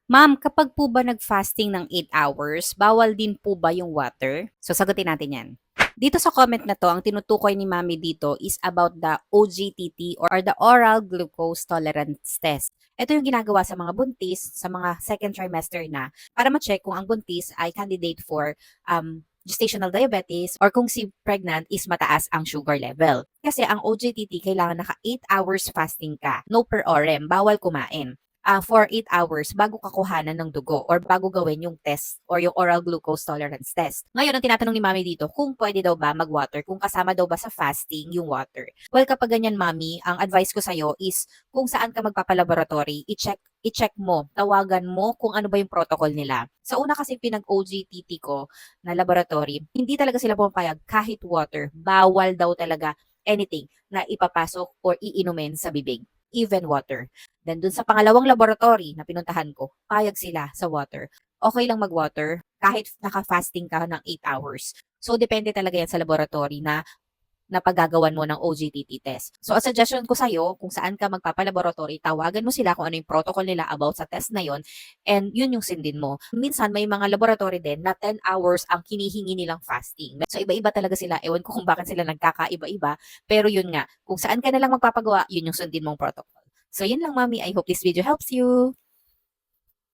Ma'am, kapag po ba nag-fasting ng 8 hours, bawal din po ba yung water? So, sagutin natin yan. Dito sa comment na to, ang tinutukoy ni Mami dito is about the OGTT or the Oral Glucose Tolerance Test. Ito yung ginagawa sa mga buntis, sa mga second trimester na, para ma-check kung ang buntis ay candidate for gestational diabetes or kung si pregnant is mataas ang sugar level. Kasi ang OGTT, kailangan naka 8 hours fasting ka. No per orem, bawal kumain for 8 hours bago ka kuhanan ng dugo or bago gawin yung test or yung oral glucose tolerance test. Ngayon, ang tinatanong ni Mami dito, kung pwede daw ba mag-water, kung kasama daw ba sa fasting yung water. Well, kapag ganyan, Mami, ang advice ko sa'yo is kung saan ka magpapalaboratory, i-check mo, tawagan mo kung ano ba yung protocol nila. Sa una kasi pinag-OGTT ko na laboratory, hindi talaga sila pumapayag kahit water. Bawal daw talaga anything na ipapasok or iinumin sa bibig, even water. Then dun sa pangalawang laboratory na pinuntahan ko, payag sila sa water. Okay lang mag-water kahit naka-fasting ka ng 8 hours. So depende talaga yan sa laboratory na paggagawan mo ng OGTT test. So, ang suggestion ko sa'yo, kung saan ka magpapalaboratory, tawagan mo sila kung ano yung protocol nila about sa test na yon, and yun yung sindin mo. Minsan, may mga laboratory din na 10 hours ang hinihingi nilang fasting. So, iba-iba talaga sila. Ewan ko kung bakit sila nagkakaiba-iba. Pero yun nga, kung saan ka nalang magpapagawa, yun yung sundin mong protocol. So, yun lang, Mami. I hope this video helps you.